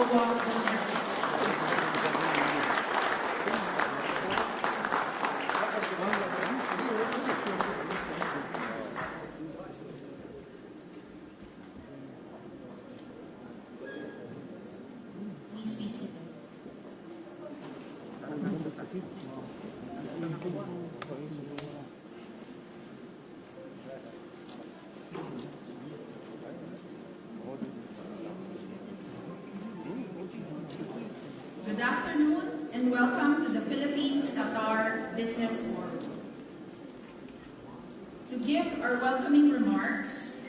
Doha Qatar. Please be seated. Good afternoon and welcome to the Philippines-Qatar Business Forum. To give our welcoming remarks,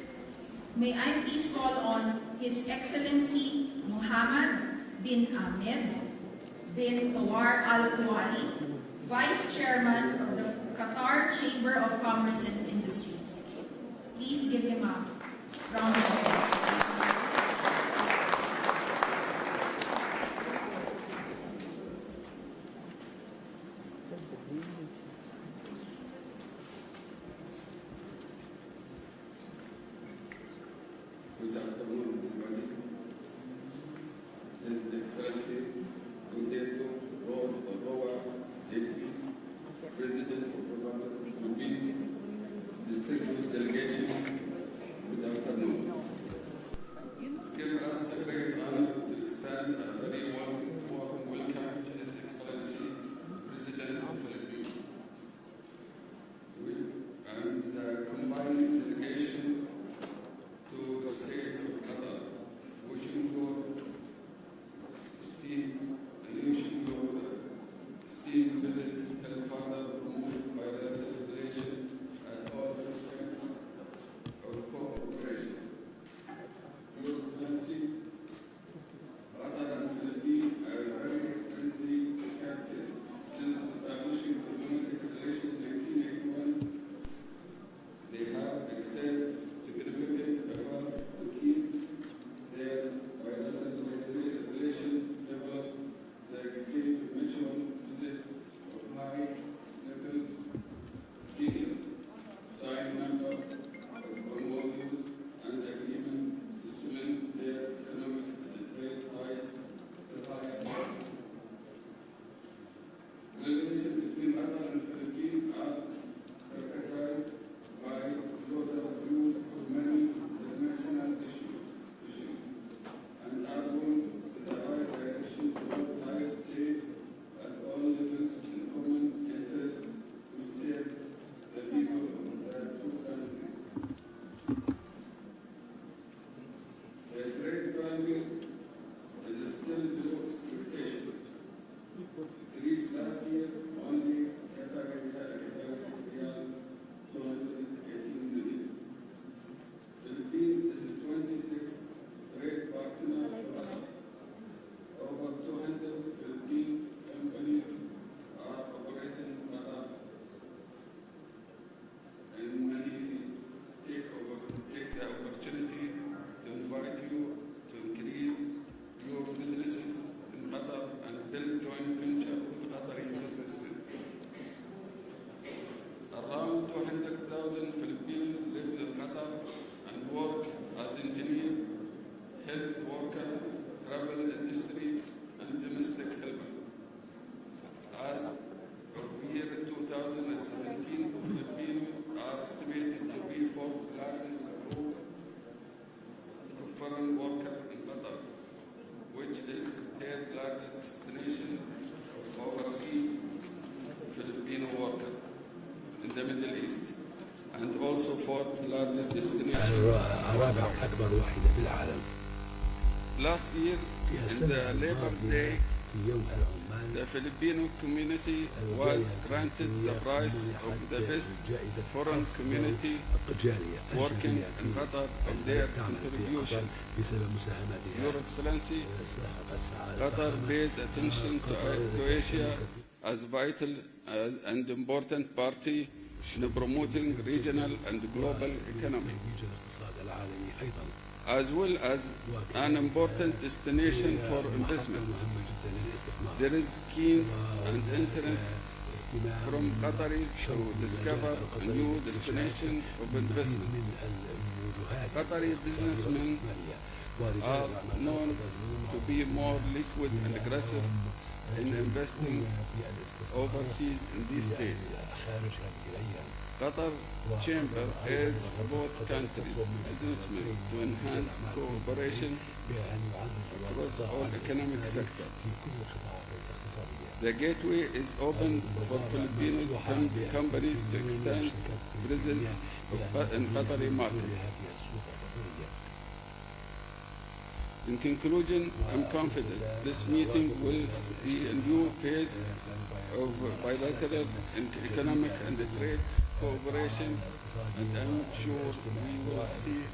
may I please call on His Excellency Mohammed bin Ahmed bin Tawar Al Kuwari, Vice Chairman of the Qatar Chamber of Commerce and Industries. Please give him a round of applause. Good afternoon, everybody. His Excellency Doha Qatar, President of the Philippines, distinguished delegation, good afternoon. Give us a great honor to extend a very warm welcome to His Excellency, President of the Philippines, and the combined delegation to the state of Qatar, wishing your esteemed visit and further promote bilateral relations at all aspects of cooperation. Your Excellency, Qatar and Philippines are very friendly countries. Since establishing diplomatic relations in 1981, they have excelled significant effort to keep their bilateral relations developed, the exchange of mutual visit of high-level seniors, signed number of MOUs and agreement to cement their economic and trade ties to higher level. Relations between Qatar and Philippines are characterized by closer views of many international issues and are going to the right direction toward higher trade at all levels in common interest to serve the people of the two countries. The trade value is still below expectations. It reached last year only Qatari riyal 218 million. Philippines is the 26th trade partner of Qatar. Over 200 Philippine companies are operating in Qatar, and many take the opportunity to invite you to increase your businesses in Qatar and build joint venture with Qatari businessmen. Around 200,000 Filipinos live in Qatar and work as engineers, health worker, travel industry, and domestic helper. As of year 2017, Filipinos are estimated to be fourth largest group of foreign workers in Qatar, which is the third largest destination of overseas Filipino workers in the Middle East, and also fourth largest destination. رابع أكبر واحدة في العالم. Last year, in the Labor Day, في يوم العمال the Filipino community was granted the prize of the best foreign community working in Qatar of their contribution. بسبب مساهمتها. Your Excellency, Qatar pays attention to Asia as vital and important party in promoting regional and global economy, as well as an important destination for investment. There is keen and interest from Qataris to discover a new destination of investment. Qatari businessmen are known to be more liquid and aggressive in investing overseas in these days. Qatar Chamber urged both countries' businessmen to enhance cooperation across all economic sectors. The gateway is open for Filipino companies to extend presence in Qatari market. In conclusion, I'm confident this meeting will be a new phase of bilateral economic and trade cooperation, and I'm sure we will see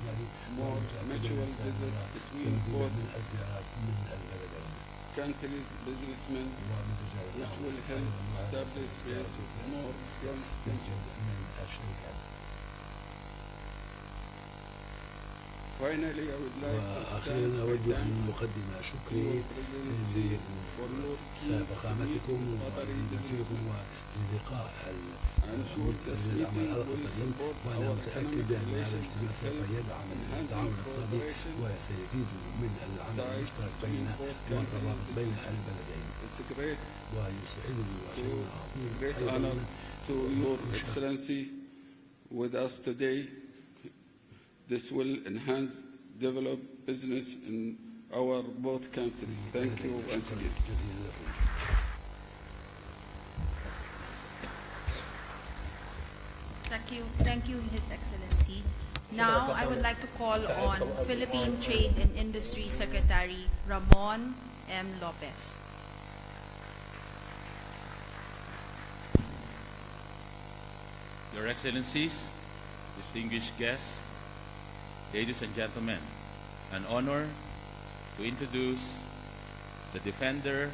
more mutual visits between both countries' businessmen, which will help establish space for more strong friendship. Finally, I would like to أخيرا أود أن أقدم شكري لفخامتكم ولمجيئكم وللقاء المسؤول العمل القادم، وأنا متأكد أن هذا الاجتماع سوف يدعم التعاون الاقتصادي وسيزيد من العمل المشترك بيننا والترابط بين البلدين. ويسعدني great honor to Your Excellency with us today. This will enhance, develop business in our both countries. Thank you once again. Thank you, His Excellency. Now, I would like to call on Philippine Trade and Industry Secretary Ramon M. Lopez. Your Excellencies, distinguished guests, ladies and gentlemen, an honor to introduce the defender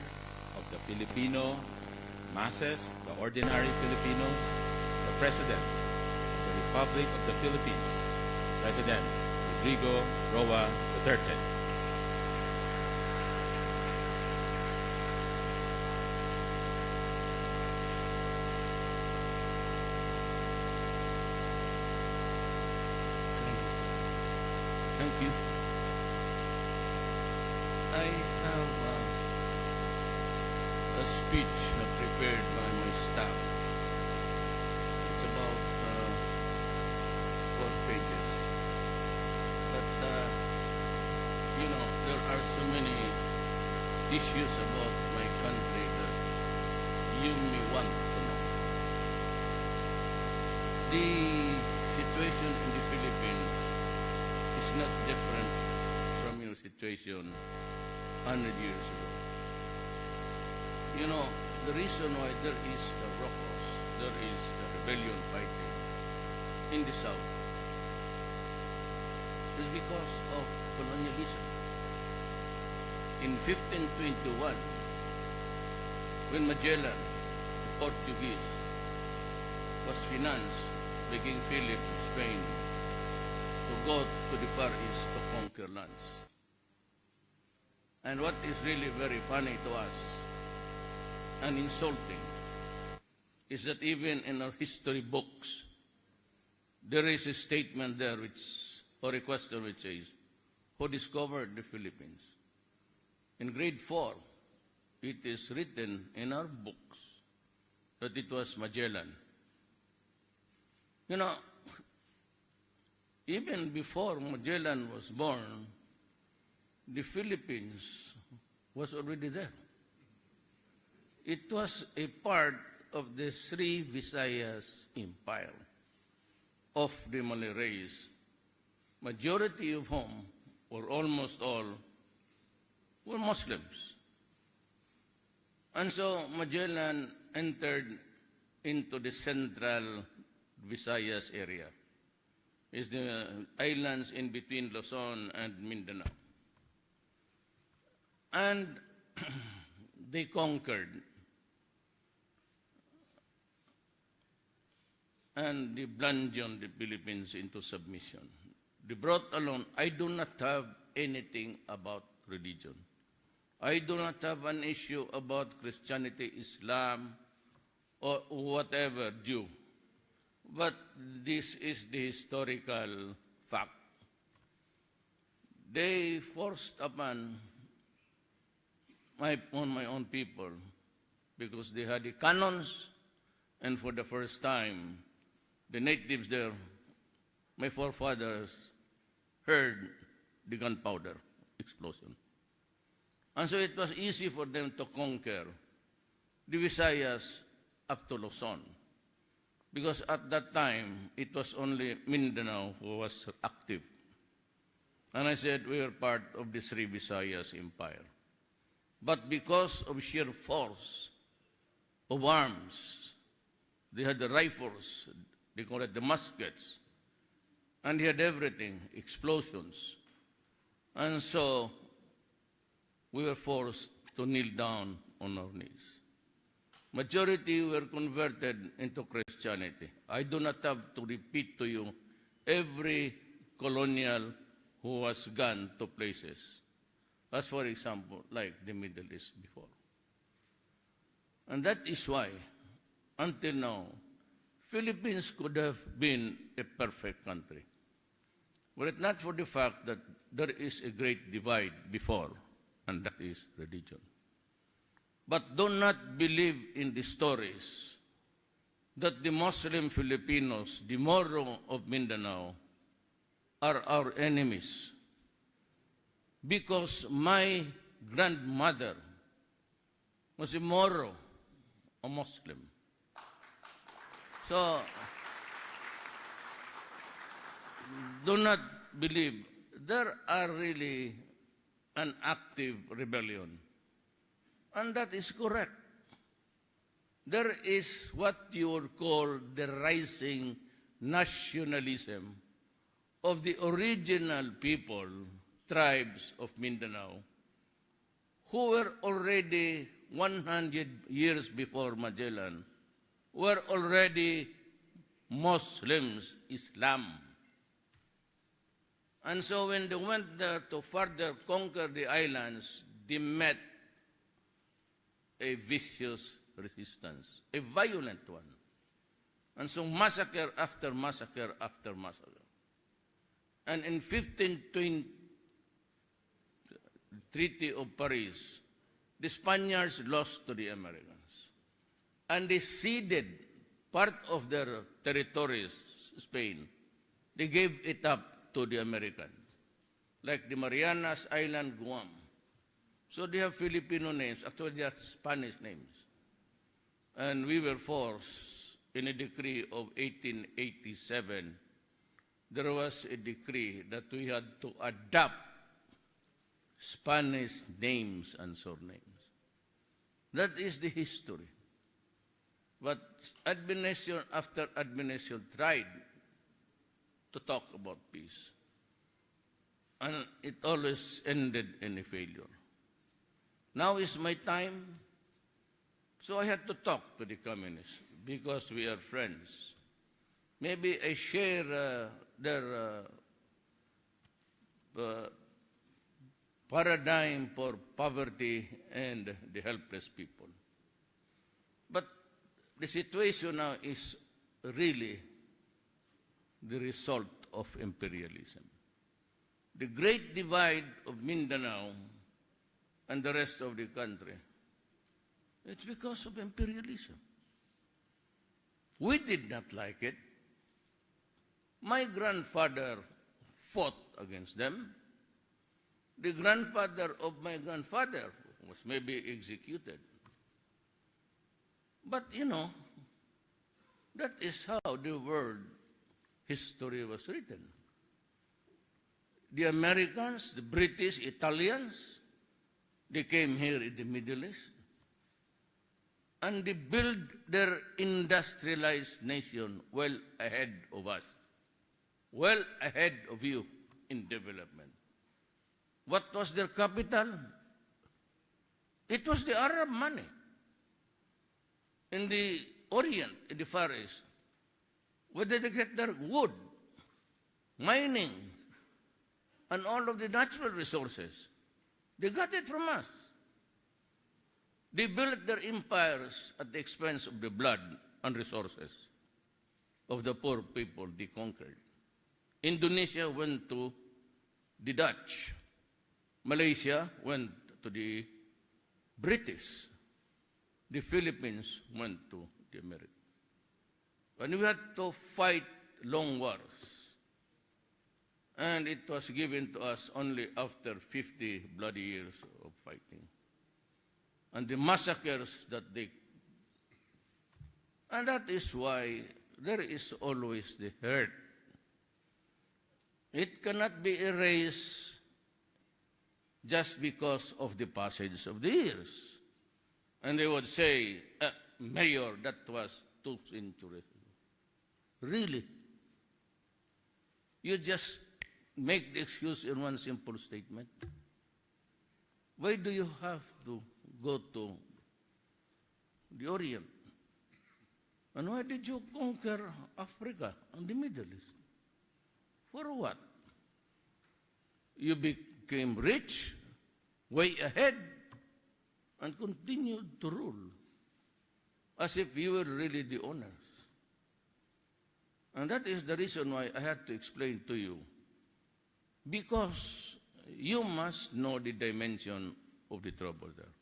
of the Filipino masses, the ordinary Filipinos, the President of the Republic of the Philippines, President Rodrigo Roa Duterte. Thank you. I have a speech prepared by my staff. It's about 4 pages. But, you know, there are so many issues about my country that you may want to know. The situation in the Philippines is not different from your situation 100 years ago. You know, the reason why there is a ruckus, there is a rebellion fighting in the South is because of colonialism. In 1521, when Magellan, the Portuguese, was financed by King Philip of Spain to go to the Far East to conquer lands. And what is really very funny to us and insulting is that even in our history books, there is a statement there or a question which says, who discovered the Philippines? In grade 4, it is written in our books that it was Magellan. You know, even before Magellan was born, the Philippines was already there. It was a part of the Sri Visayas Empire of the Malay race, majority of whom, or almost all, were Muslims. And so Magellan entered into the central Visayas area. Is the islands in between Luzon and Mindanao. And they conquered. And they bludgeoned the Philippines into submission. They brought along, I do not have anything about religion. I do not have an issue about Christianity, Islam, or whatever, Jew. But this is the historical fact. they forced upon my own people because they had the cannons, and for the first time, the natives there, my forefathers, heard the gunpowder explosion. And so it was easy for them to conquer the Visayas up to Luzon, because at that time, it was only Mindanao who was active. And I said, we were part of the Sri Visayas Empire. But because of sheer force of arms, they had the rifles, they call it the muskets, and they had everything, explosions. And so we were forced to kneel down on our knees. Majority were converted into Christianity. I do not have to repeat to you every colonial who was gone to places, as for example, like the Middle East before. And that is why, until now, Philippines could have been a perfect country. Were it not for the fact that there is a great divide before, and that is religion. But do not believe in the stories that the Muslim Filipinos, the Moro of Mindanao, are our enemies. Because my grandmother was a Moro, a Muslim. So, do not believe. There are really an active rebellion. And that is correct. There is what you would call the rising nationalism of the original people, tribes of Mindanao, who were already 100 years before Magellan, were already Muslims, Islam. And so when they went there to further conquer the islands, they met a vicious resistance, a violent one. And so massacre after massacre after massacre. And in 1520, the Treaty of Paris, the Spaniards lost to the Americans. And they ceded part of their territories, Spain. They gave it up to the Americans, like the Marianas Island, Guam. So they have Filipino names, actually they are Spanish names. And we were forced in a decree of 1887, there was a decree that we had to adopt Spanish names and surnames. That is the history. But administration after administration tried to talk about peace. And it always ended in a failure. Now is my time. So I had to talk to the communists because we are friends. Maybe I share their paradigm for poverty and the helpless people. But the situation now is really the result of imperialism. The great divide of Mindanao and the rest of the country, it's because of imperialism. We did not like it. My grandfather fought against them. The grandfather of my grandfather was maybe executed. But that is how the world history was written. The Americans, the British, Italians, they came here in the Middle East and they built their industrialized nation well ahead of us, well ahead of you in development. What was their capital? It was the Arab money. In the Orient, in the Far East, where did they get their wood, mining, and all of the natural resources? They got it from us. They built their empires at the expense of the blood and resources of the poor people they conquered. Indonesia went to the Dutch Malaysia went to the British. The Philippines went to the Americans. And we had to fight long wars. And it was given to us only after 50 bloody years of fighting. And the massacres that they... And that is why there is always the hurt. It cannot be erased just because of the passage of the years. And they would say, Mayor, that was 2 centuries. Really? You just make the excuse in one simple statement? Why do you have to go to the Orient? And why did you conquer Africa and the Middle East? For what? You became rich, way ahead, and continued to rule as if you were really the owners. And that is the reason why I had to explain to you. Because you must know the dimension of the trouble there.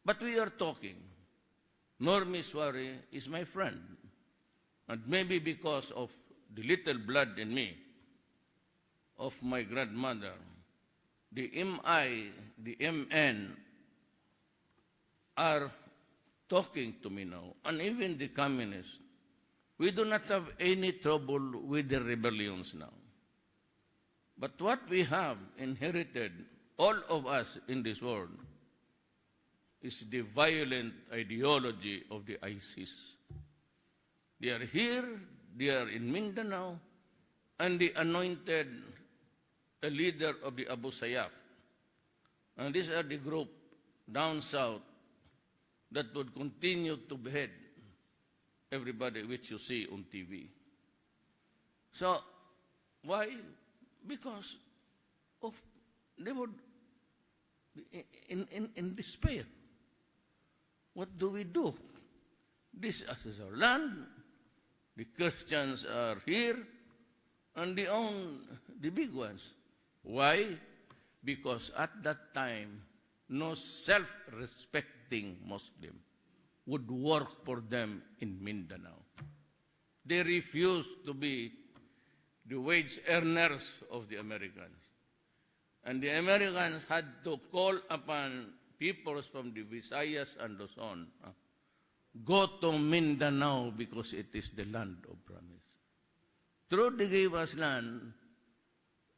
But we are talking. Normie Suarez is my friend. And maybe because of the little blood in me, of my grandmother, the MI, the MN are talking to me now, and even the communists. We do not have any trouble with the rebellions now. But what we have inherited, all of us in this world, is the violent ideology of the ISIS. They are here, they are in Mindanao, and they anointed a leader of the Abu Sayyaf. And these are the group down south that would continue to behead everybody which you see on TV. So, why? Because of they would be in despair. What do we do? This is our land. The Christians are here, and they own the big ones. Why? Because at that time, no self-respecting Muslim would work for them in Mindanao. They refused to be the wage earners of the Americans. And the Americans had to call upon peoples from the Visayas and Luzon, go to Mindanao because it is the land of promise. Through they gave us land,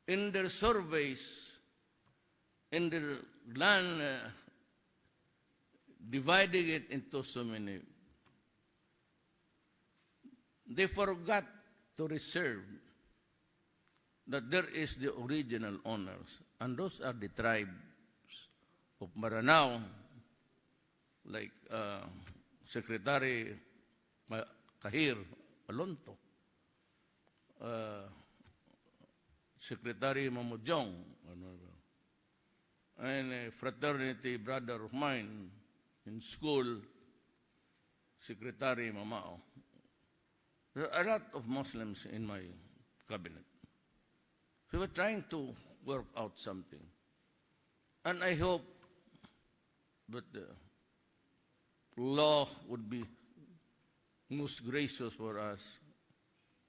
in their surveys, in their land, dividing it into so many, they forgot to reserve that there is the original owners, and those are the tribes of Maranao, like Secretary Kahir Alonto, Secretary Mamujong, and a fraternity brother of mine in school, Secretary Mamao. There are a lot of Muslims in my cabinet. We were trying to work out something. And I hope that the law would be most gracious for us,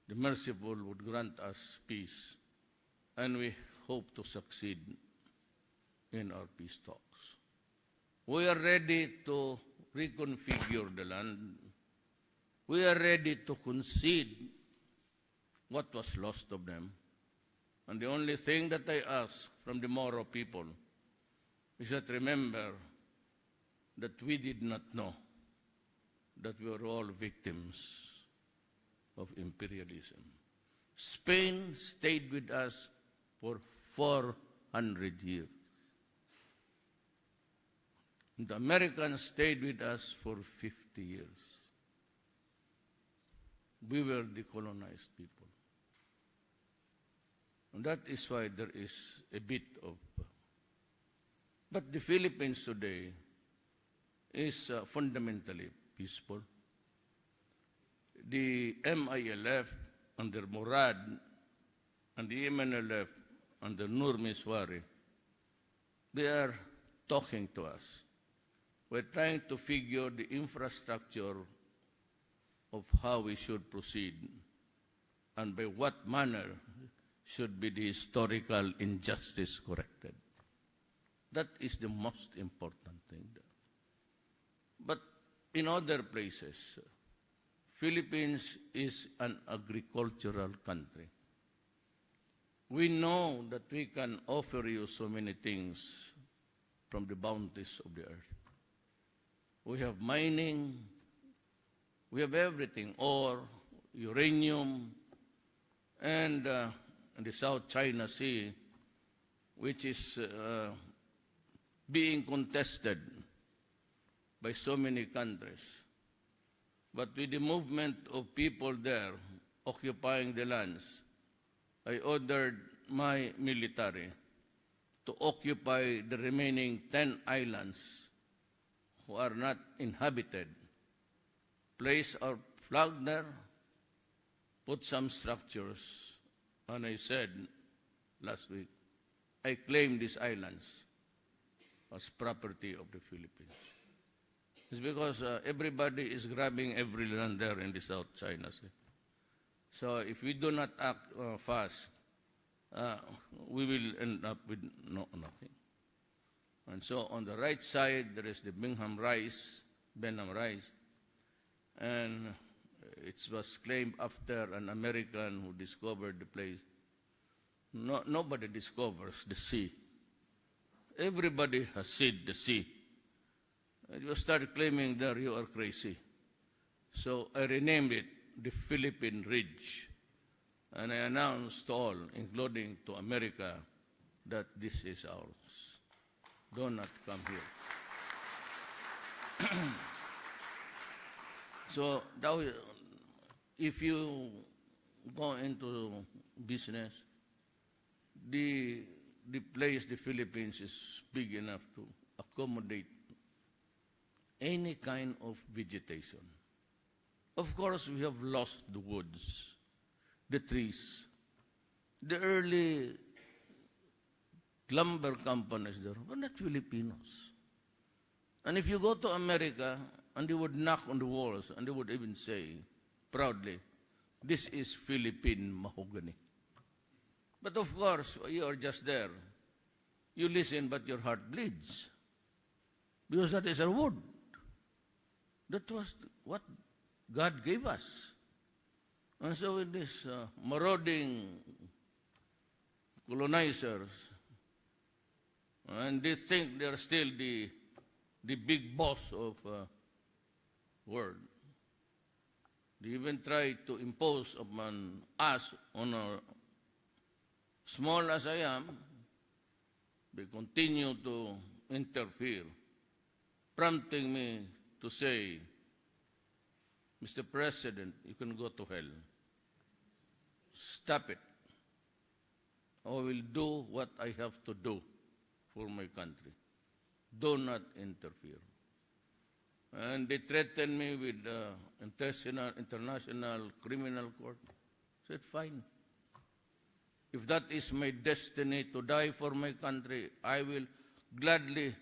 the merciful would grant us peace, and we hope to succeed in our peace talks. We are ready to reconfigure the land. We are ready to concede what was lost of them. And the only thing that I ask from the Moro people is that remember that we did not know that we were all victims of imperialism. Spain stayed with us for 400 years. The Americans stayed with us for 50 years. We were the colonized people. And that is why there is a bit of... But the Philippines today is fundamentally peaceful. The MILF under Murad and the MNLF under Normie Suarez they are talking to us. We're trying to figure the infrastructure of how we should proceed and by what manner should be the historical injustice corrected. That is the most important thing. But in other places, Philippines is an agricultural country. We know that we can offer you so many things from the bounties of the earth. We have mining, we have everything, ore, uranium, and in the South China Sea, which is being contested by so many countries. But with the movement of people there occupying the lands, I ordered my military to occupy the remaining 10 islands who are not inhabited, place our flag there, put some structures, and I said last week, I claim these islands as property of the Philippines. It's because everybody is grabbing every land there in the South China Sea. So if we do not act fast, we will end up with nothing. And so on the right side, there is the Benham Rice, and it was claimed after an American who discovered the place. Nobody discovers the sea. Everybody has seen the sea. And you start claiming that you are crazy. So I renamed it the Philippine Ridge. And I announced to all, including to America, that this is ours. Do not come here. So now, if you go into business, the place, the Philippines, is big enough to accommodate any kind of vegetation. Of course, we have lost the woods, the trees. The early lumber companies there were not Filipinos. And if you go to America, and they would knock on the walls, and they would even say, proudly, this is Philippine mahogany. But of course, you are just there. You listen, but your heart bleeds. Because that is our wood. That was what God gave us. And so with these marauding colonizers, and they think they're still the big boss of world. They even try to impose upon us, on our small as I am, they continue to interfere, prompting me to say, Mr. President, you can go to hell. Stop it. I will do what I have to do for my country. Do not interfere. And they threatened me with International Criminal Court. I said, fine. If that is my destiny to die for my country, I will gladly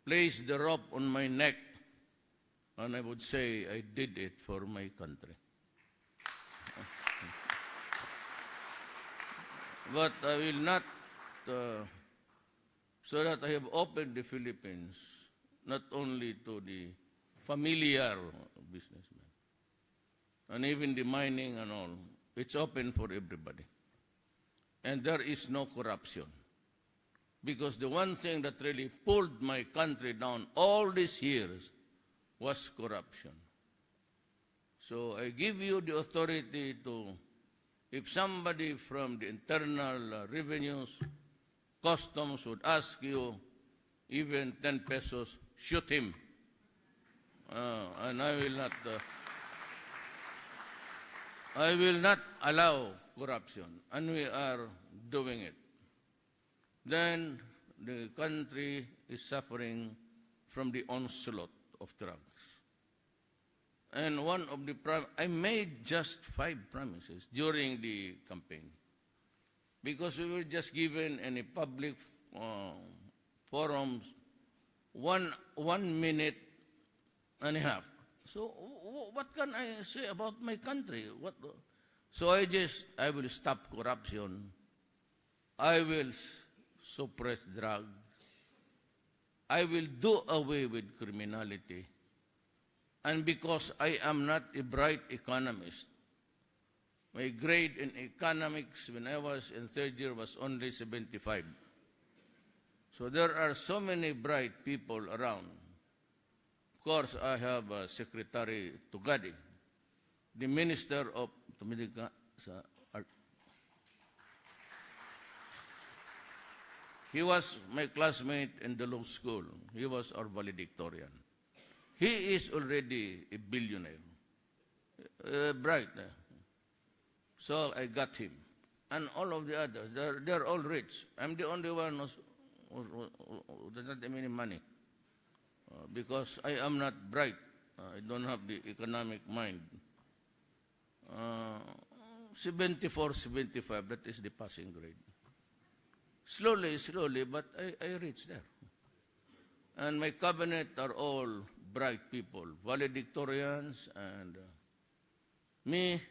place the rope on my neck, and I would say I did it for my country. But I will not, so that I have opened the Philippines, not only to the familiar businessmen, and even the mining and all. It's open for everybody. And there is no corruption. Because the one thing that really pulled my country down all these years was corruption. So I give you the authority to, if somebody from the internal revenues, customs would ask you even 10 pesos, shoot him. And I will not allow corruption, and we are doing it. Then the country is suffering from the onslaught of drugs. And one of the I made just 5 promises during the campaign, because we were just given a public forums, one minute and a half. So what can I say about my country? So I will stop corruption. I will suppress drugs. I will do away with criminality. And because I am not a bright economist, my grade in economics when I was in third year was only 75. So there are so many bright people around. Of course, I have Secretary Tugadi, the Minister of He was my classmate in the law school. He was our valedictorian. He is already a billionaire, bright. So I got him. And all of the others, they're all rich. I'm the only one who doesn't have any money because I am not bright. I don't have the economic mind. 74, 75, that is the passing grade. Slowly, but I reached there. And my cabinet are all bright people, valedictorians, and me,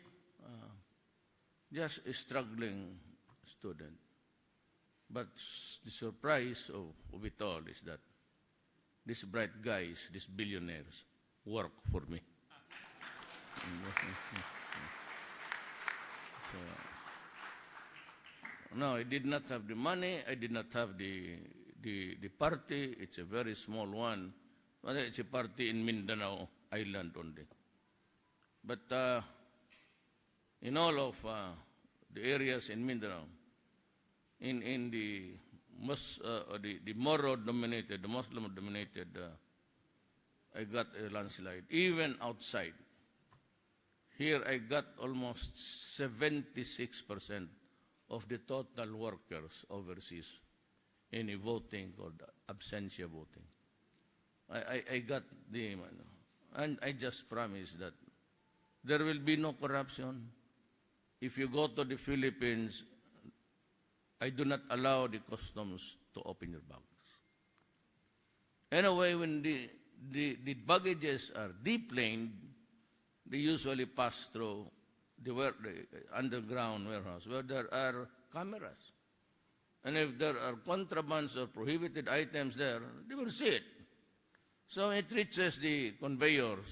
just a struggling student. But the surprise of it all is that these bright guys, these billionaires, work for me. So, no, I did not have the money. I did not have the party. It's a very small one. But it's a party in Mindanao Island only. But in all of the areas in Mindanao, in the Moro-dominated, the Muslim-dominated, I got a landslide. Even outside, here I got almost 76% of the total workers overseas in a voting called absentia voting. I got the, and I just promised that there will be no corruption. If you go to the Philippines, I do not allow the customs to open your bags. Anyway, when the baggages are deplaned, they usually pass through the underground warehouse where there are cameras. And if there are contrabands or prohibited items there, they will see it. So it reaches the conveyors.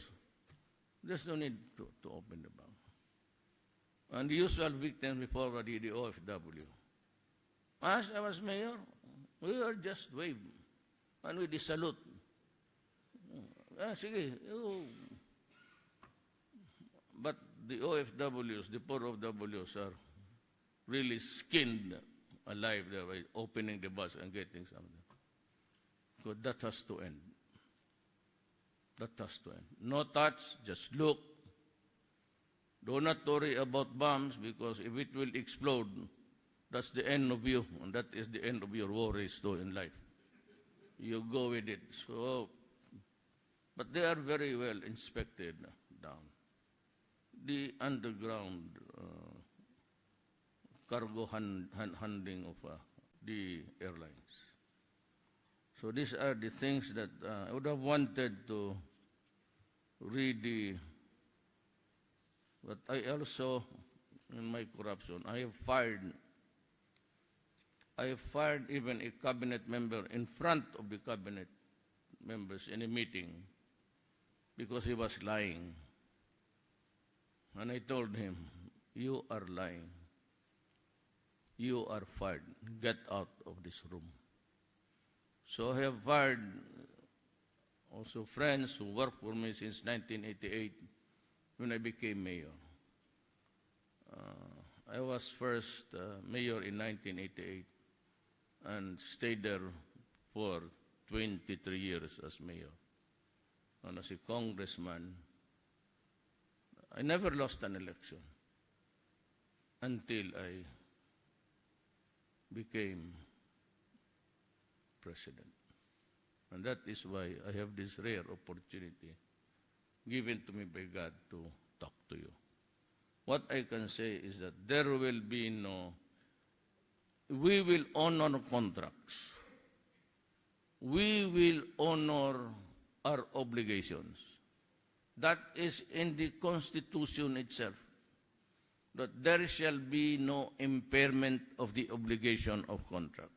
There's no need to open the bag. And the usual victims before were the OFW. As I was mayor, we were just wave. And we salute. Sige. But the OFWs, the poor OFWs are really skinned alive there by opening the bus and getting something. Because that has to end. That has to end. No touch, just look. Do not worry about bombs because if it will explode, that's the end of you, and that is the end of your worries too in life. You go with it. So, but they are very well inspected down. The underground cargo handling of the airlines. So these are the things that I would have wanted to read but I also, in my corruption, I have fired even a cabinet member in front of the cabinet members in a meeting because he was lying. And I told him, you are lying. You are fired. Get out of this room. So I have fired also friends who worked for me since 1988 when I became mayor. I was first mayor in 1988 and stayed there for 23 years as mayor. And as a congressman, I never lost an election until I became president. And that is why I have this rare opportunity given to me by God to talk to you. What I can say is that there will be we will honor contracts. we will honor our obligations. That is in the Constitution itself, that there shall be no impairment of the obligation of contracts.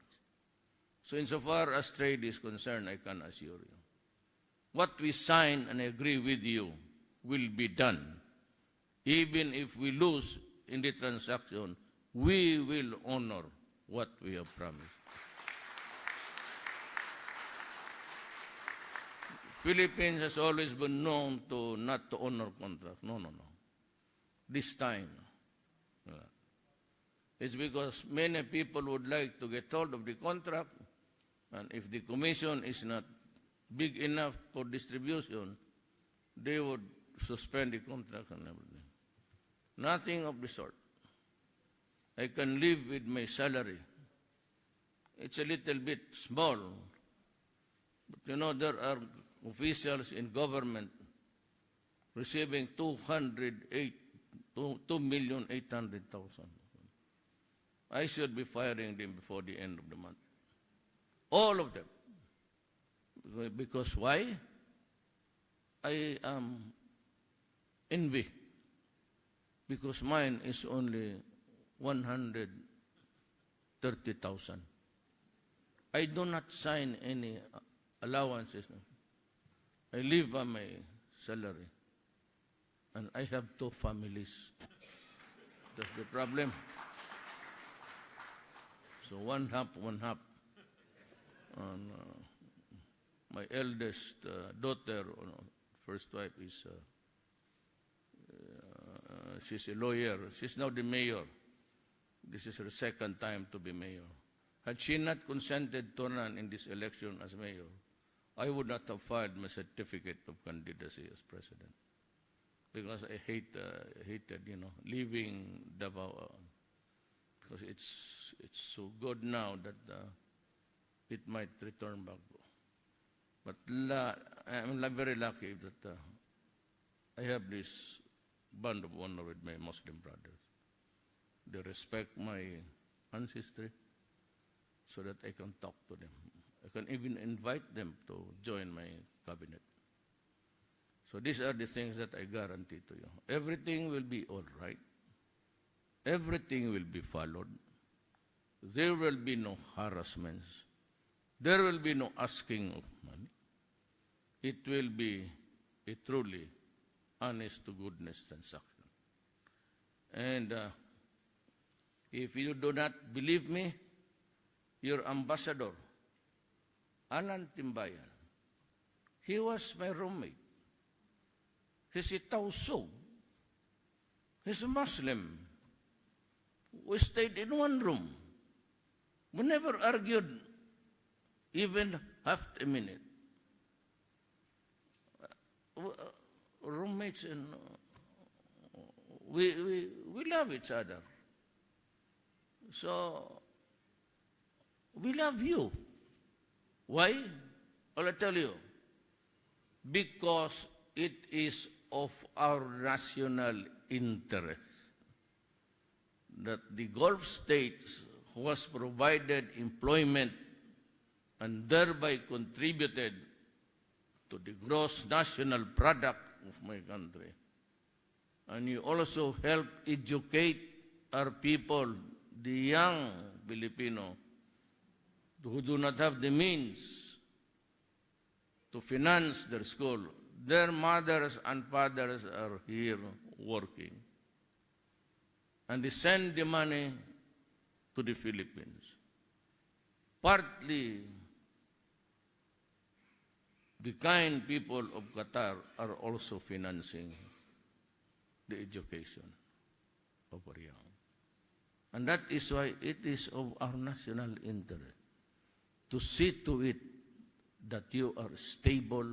So insofar as trade is concerned, I can assure you, what we sign and agree with you will be done. Even if we lose in the transaction, we will honor what we have promised. Philippines has always been known to not to honor contracts. No. This time, it's because many people would like to get hold of the contract, and if the commission is not big enough for distribution, they would suspend the contract and everything. Nothing of the sort. I can live with my salary. It's a little bit small, but you know, there are officials in government receiving 2,800,000. I should be firing them before the end of the month. All of them. Because why? I am envy. Because mine is only 130,000. I do not sign any allowances. I live by my salary. And I have 2 families. That's the problem. So one half. And, my eldest daughter, first wife, is she's a lawyer. She's now the mayor. This is her second time to be mayor. Had she not consented to run in this election as mayor, I would not have filed my certificate of candidacy as president, because I hated, leaving Davao, because it's so good now that it might return back. But I'm very lucky that I have this bond of honor with my Muslim brothers. They respect my ancestry so that I can talk to them. I can even invite them to join my cabinet. So these are the things that I guarantee to you. Everything will be all right. Everything will be followed. There will be no harassments. There will be no asking of money. It will be a truly honest-to-goodness transaction. And if you do not believe me, your ambassador, Alan Timbayan, he was my roommate. He's a Tauso. He's a Muslim. We stayed in one room. We never argued even half a minute. Roommates, and we love each other. So we love you. Why? I'll tell you. Because it is of our national interest that the Gulf states, who has provided employment and thereby contributed to the gross national product of my country, and you also help educate our people, the young Filipino, who do not have the means to finance their school. Their mothers and fathers are here working. And they send the money to the Philippines. Partly, the kind people of Qatar are also financing the education of our young. And that is why it is of our national interest to see to it that you are stable,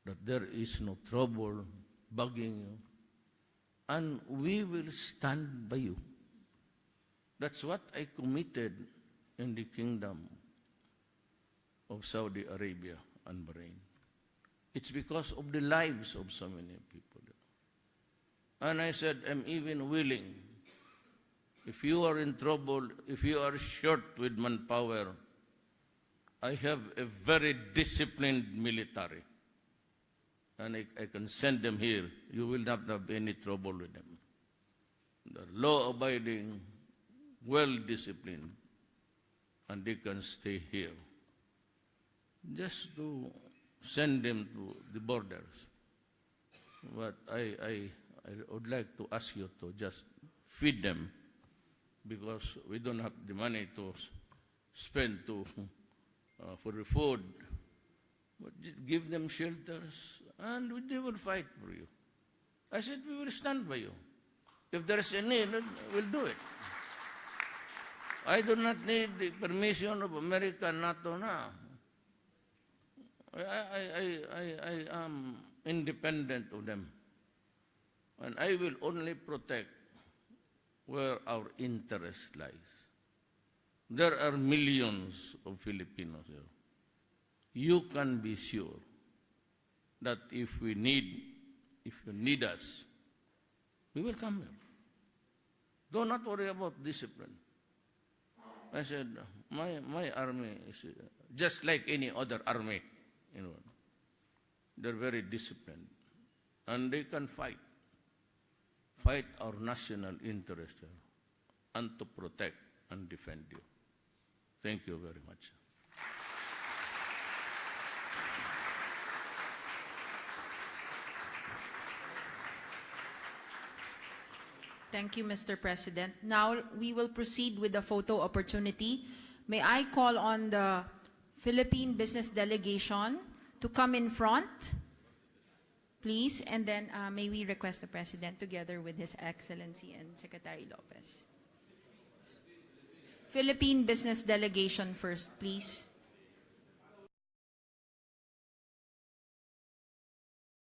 that there is no trouble bugging you, and we will stand by you. That's what I committed in the kingdom of Saudi Arabia and Bahrain. It's because of the lives of so many people. And I said, I'm even willing, if you are in trouble, if you are short with manpower, I have a very disciplined military. And I can send them here. You will not have any trouble with them. They're law-abiding, well-disciplined, and they can stay here. Just to send them to the borders. But I would like to ask you to just feed them, because we don't have the money to spend for the food. But give them shelters, and they will fight for you. I said, we will stand by you. If there is a need, we'll do it. I do not need the permission of America and NATO now. I am independent of them. And I will only protect where our interest lies. There are millions of Filipinos here. You can be sure that if you need us, we will come here. Do not worry about discipline. I said, my army is just like any other army. You know, they're very disciplined, and they can fight our national interest here, and to protect and defend you. Thank you very much. Thank you, Mr. President. Now we will proceed with the photo opportunity. May I call on the Philippine Business Delegation to come in front, please, and then may we request the President together with His Excellency and Secretary Lopez. Philippine Business Delegation first, please.